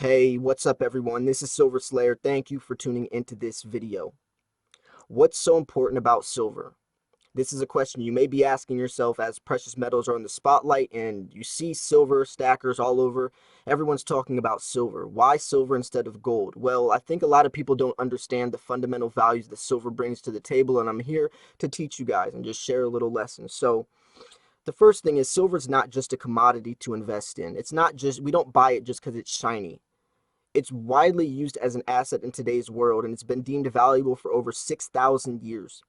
Hey, what's up everyone? This is Silver Slayer. Thank you for tuning into this video. What's so important about silver? This is a question you may be asking yourself as precious metals are in the spotlight and you see silver stackers all over. Everyone's talking about silver. Why silver instead of gold? Well, I think a lot of people don't understand the fundamental values that silver brings to the table, and I'm here to teach you guys and just share a little lesson. So, the first thing is silver is not just a commodity to invest in. It's not just, we don't buy it just because it's shiny. It's widely used as an asset in today's world, and it's been deemed valuable for over 6,000 years.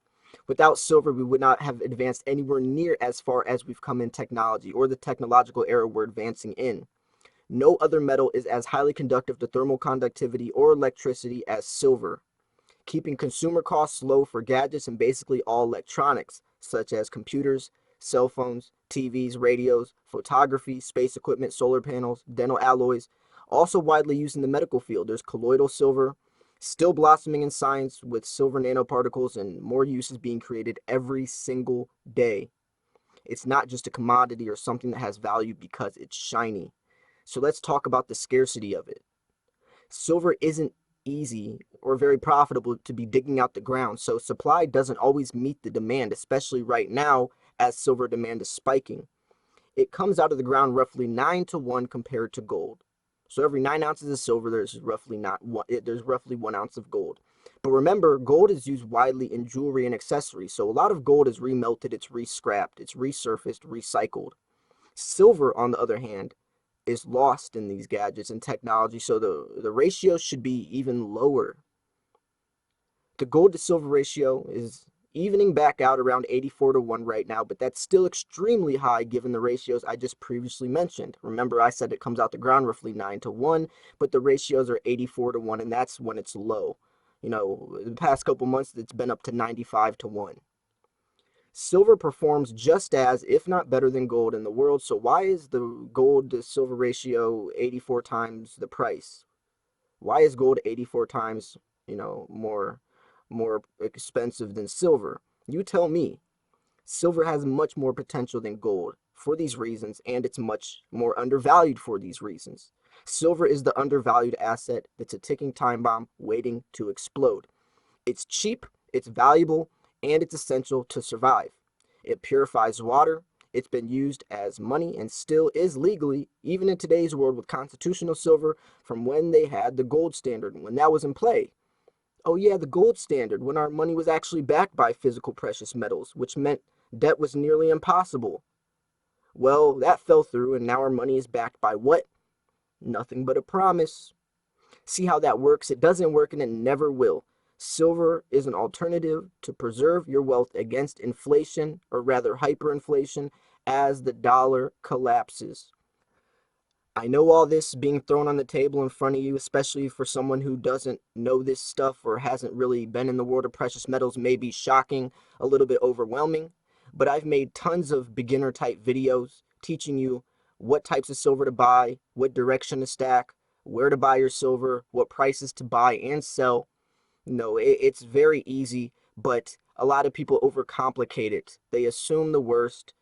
Without silver, we would not have advanced anywhere near as far as we've come in technology or the technological era we're advancing in. No other metal is as highly conductive to thermal conductivity or electricity as silver, keeping consumer costs low for gadgets and basically all electronics, such as computers, cell phones, TVs, radios, photography, space equipment, solar panels, dental alloys. Also widely used in the medical field, there's colloidal silver, still blossoming in science with silver nanoparticles, and more uses being created every single day. It's not just a commodity or something that has value because it's shiny. So let's talk about the scarcity of it. Silver isn't easy or very profitable to be digging out the ground, so supply doesn't always meet the demand, especially right now as silver demand is spiking. It comes out of the ground roughly 9 to 1 compared to gold. So every 9 ounces of silver, there's roughly 1 ounce of gold. But remember, gold is used widely in jewelry and accessories, so a lot of gold is remelted, it's rescrapped, it's resurfaced, recycled. Silver, on the other hand, is lost in these gadgets and technology, so the ratio should be even lower. The gold to silver ratio is evening back out around 84 to 1 right now, but that's still extremely high given the ratios I just previously mentioned. Remember, I said it comes out the ground roughly 9 to 1, but the ratios are 84 to 1, and that's when it's low. You know, the past couple months, it's been up to 95 to 1. Silver performs just as, if not better than gold in the world, so why is the gold to silver ratio 84 times the price? Why is gold 84 times, more expensive than silver? You tell me. Silver has much more potential than gold for these reasons, and it's much more undervalued for these reasons. Silver is the undervalued asset that's a ticking time bomb waiting to explode. It's cheap, it's valuable, and it's essential to survive. It purifies water. It's been used as money and still is legally, even in today's world with constitutional silver, from when they had the gold standard, when that was in play. Oh yeah, the gold standard, when our money was actually backed by physical precious metals, which meant debt was nearly impossible. Well, that fell through, and now our money is backed by what? Nothing but a promise. See how that works? It doesn't work, and it never will. Silver is an alternative to preserve your wealth against inflation, or rather hyperinflation, as the dollar collapses. I know all this being thrown on the table in front of you, especially for someone who doesn't know this stuff or hasn't really been in the world of precious metals, may be shocking, a little bit overwhelming, but I've made tons of beginner type videos teaching you what types of silver to buy, what direction to stack, where to buy your silver, what prices to buy and sell. No, it's very easy, but a lot of people overcomplicate it. They assume the worst,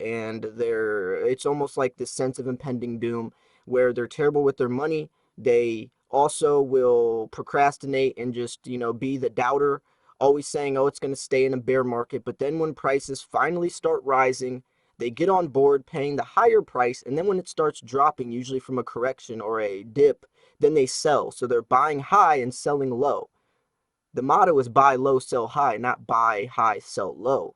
and it's almost like this sense of impending doom where they're terrible with their money. They also will procrastinate and just, be the doubter, always saying, oh, it's going to stay in a bear market. But then when prices finally start rising, they get on board paying the higher price, and then when it starts dropping, usually from a correction or a dip, then they sell. So they're buying high and selling low. The motto is buy low, sell high, not buy high, sell low.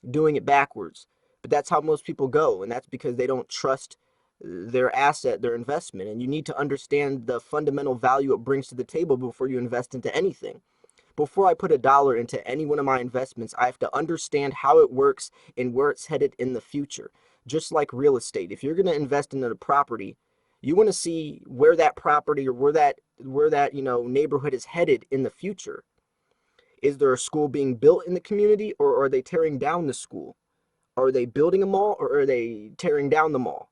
Doing it backwards. But that's how most people go, and that's because they don't trust their asset, their investment. And you need to understand the fundamental value it brings to the table before you invest into anything. Before I put a dollar into any one of my investments, I have to understand how it works and where it's headed in the future. Just like real estate. If you're going to invest in a property, you want to see where that property or where that neighborhood is headed in the future. Is there a school being built in the community, or are they tearing down the school? Are they building a mall, or are they tearing down the mall?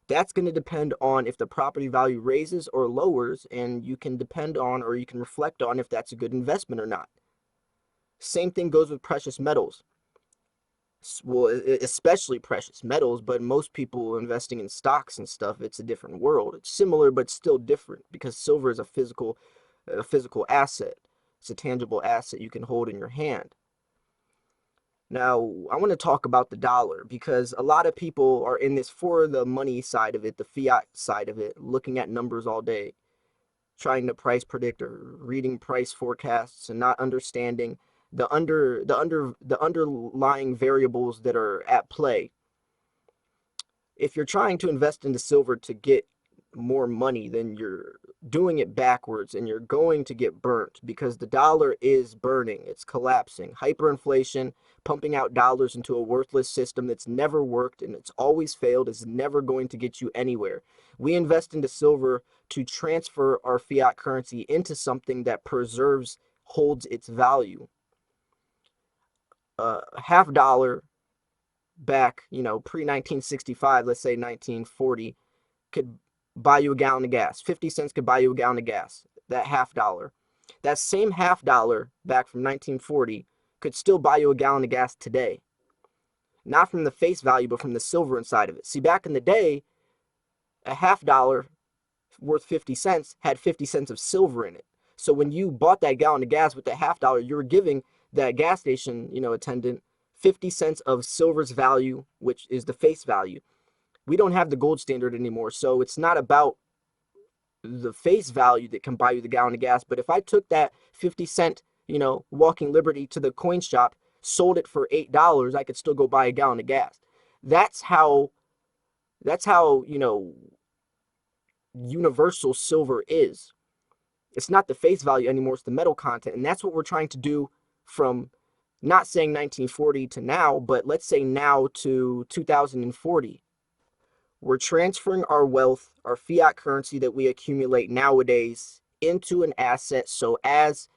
That's going to depend on if the property value raises or lowers, and you can depend on, or you can reflect on, if that's a good investment or not. Same thing goes with precious metals. Well, especially precious metals, but most people investing in stocks and stuff, it's a different world. It's similar, but still different because silver is a physical asset. It's a tangible asset you can hold in your hand. Now, I want to talk about the dollar because a lot of people are in this for the money side of it, the fiat side of it, looking at numbers all day, trying to price predict or reading price forecasts and not understanding the underlying variables that are at play. If you're trying to invest into silver to get more money, then you're doing it backwards and you're going to get burnt because the dollar is burning. It's collapsing. Hyperinflation, pumping out dollars into a worthless system that's never worked and it's always failed, is never going to get you anywhere. We invest into silver to transfer our fiat currency into something that preserves, holds its value. Half dollar back, pre 1965, let's say 1940, could buy you a gallon of gas. 50 cents could buy you a gallon of gas. That half dollar. That same half dollar back from 1940 could still buy you a gallon of gas today. Not from the face value, but from the silver inside of it. See, back in the day, a half dollar worth 50 cents had 50 cents of silver in it. So when you bought that gallon of gas with that half dollar, you were giving that gas station, attendant 50 cents of silver's value, which is the face value. We don't have the gold standard anymore, so it's not about the face value that can buy you the gallon of gas. But if I took that 50 cent, walking liberty to the coin shop, sold it for $8, I could still go buy a gallon of gas. That's how universal silver is. It's not the face value anymore, it's the metal content. And that's what we're trying to do from, not saying 1940 to now, but let's say now to 2040. We're transferring our wealth, our fiat currency that we accumulate nowadays, into an asset. So as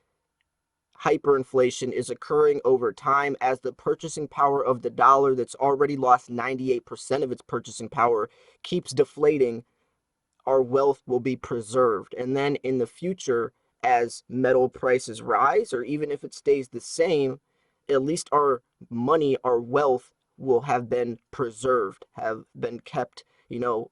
hyperinflation is occurring over time, as the purchasing power of the dollar that's already lost 98% of its purchasing power keeps deflating, our wealth will be preserved. And then in the future, as metal prices rise, or even if it stays the same, at least our money, our wealth will have been preserved, have been kept,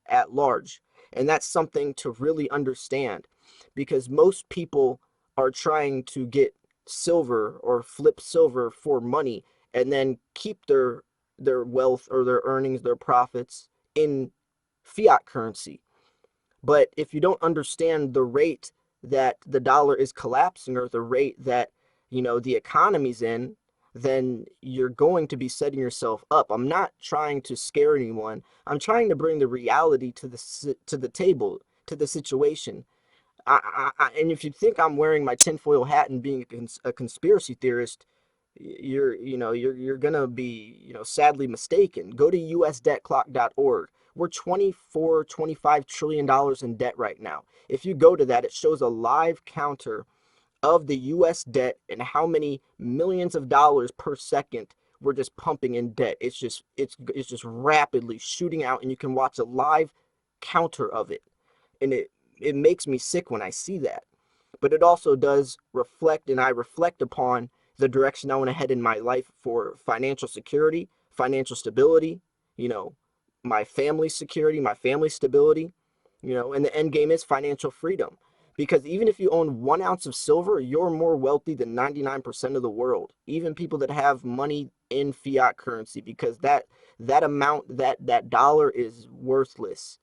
at large. And that's something to really understand because most people are trying to get silver or flip silver for money and then keep their wealth or their earnings, their profits in fiat currency. But if you don't understand the rate that the dollar is collapsing or the rate that, the economy's in, then you're going to be setting yourself up. I'm not trying to scare anyone. I'm trying to bring the reality to the table, to the situation. And if you think I'm wearing my tinfoil hat and being a conspiracy theorist, you're gonna be, sadly mistaken. Go to usdebtclock.org. We're 25 trillion dollars in debt right now. If you go to that, it shows a live counter of the US debt and how many millions of dollars per second we're just pumping in debt. It's just rapidly shooting out, and you can watch a live counter of it. And it makes me sick when I see that. But it also does reflect, and I reflect upon the direction I want to head in my life for financial security, financial stability, you know, my family security, my family stability, and the end game is financial freedom. Because even if you own 1 ounce of silver, you're more wealthy than 99% of the world. Even people that have money in fiat currency, because that amount, that dollar is worthless.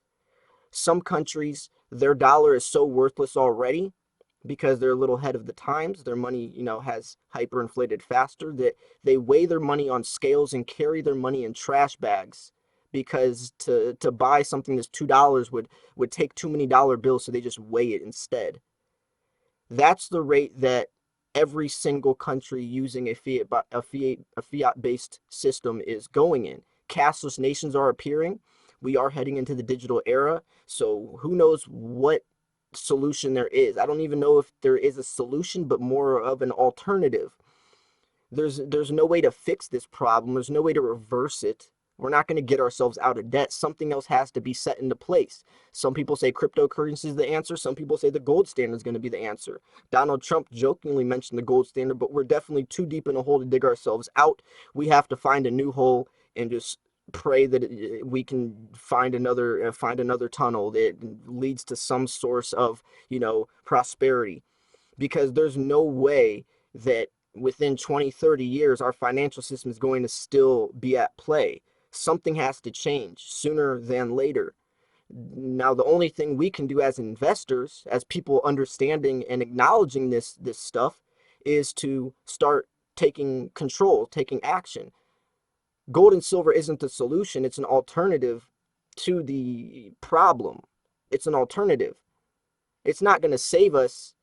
Some countries, their dollar is so worthless already because they're a little ahead of the times. Their money, has hyperinflated faster, that they weigh their money on scales and carry their money in trash bags because to buy something that's $2 would take too many dollar bills, so they just weigh it instead. That's the rate that every single country using a fiat based system is going in. Cashless nations are appearing. We are heading into the digital era. So who knows what solution there is. I don't even know if there is a solution, but more of an alternative. There's no way to fix this problem. There's no way to reverse it. We're not going to get ourselves out of debt. Something else has to be set into place. Some people say cryptocurrency is the answer. Some people say the gold standard is going to be the answer. Donald Trump jokingly mentioned the gold standard, but we're definitely too deep in a hole to dig ourselves out. We have to find a new hole and just pray that we can find another tunnel that leads to some source of, prosperity, because there's no way that within 20, 30 years our financial system is going to still be at play. Something has to change sooner than later. Now, the only thing we can do as investors, as people understanding and acknowledging this stuff, is to start taking control, taking action. Gold and silver isn't the solution, it's an alternative to the problem. It's an alternative. It's not going to save us,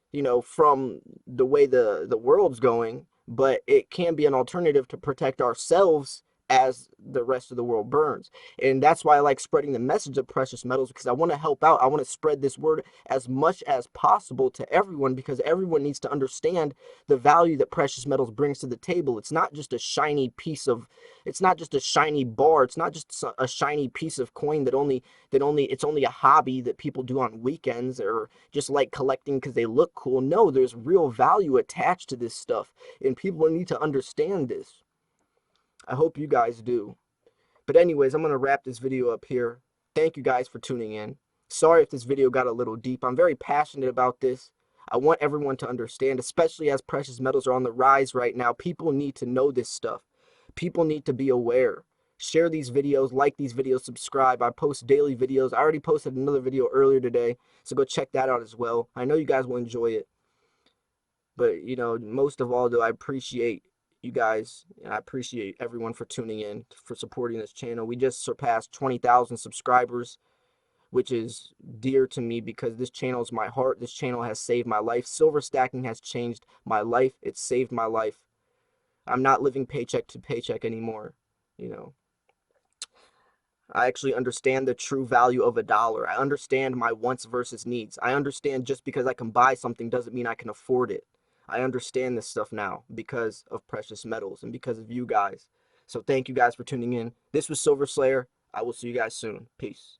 from the way the world's going, but it can be an alternative to protect ourselves as the rest of the world burns. And that's why I like spreading the message of precious metals, because I want to help out. I want to spread this word as much as possible to everyone, because everyone needs to understand the value that precious metals brings to the table. It's not just a shiny piece of, it's not just a shiny bar. It's not just a shiny piece of coin it's only a hobby that people do on weekends or just like collecting because they look cool. No, there's real value attached to this stuff, and people need to understand this. I hope you guys do. But anyways, I'm going to wrap this video up here. Thank you guys for tuning in. Sorry if this video got a little deep. I'm very passionate about this. I want everyone to understand, especially as precious metals are on the rise right now. People need to know this stuff. People need to be aware. Share these videos, like these videos, subscribe. I post daily videos. I already posted another video earlier today, so go check that out as well. I know you guys will enjoy it. But, most of all, though, I appreciate you guys, and I appreciate everyone for tuning in, for supporting this channel. We just surpassed 20,000 subscribers, which is dear to me because this channel is my heart. This channel has saved my life. Silver stacking has changed my life. It's saved my life. I'm not living paycheck to paycheck anymore. I actually understand the true value of a dollar. I understand my wants versus needs. I understand just because I can buy something doesn't mean I can afford it. I understand this stuff now because of precious metals and because of you guys. So thank you guys for tuning in. This was Silver Slayer. I will see you guys soon. Peace.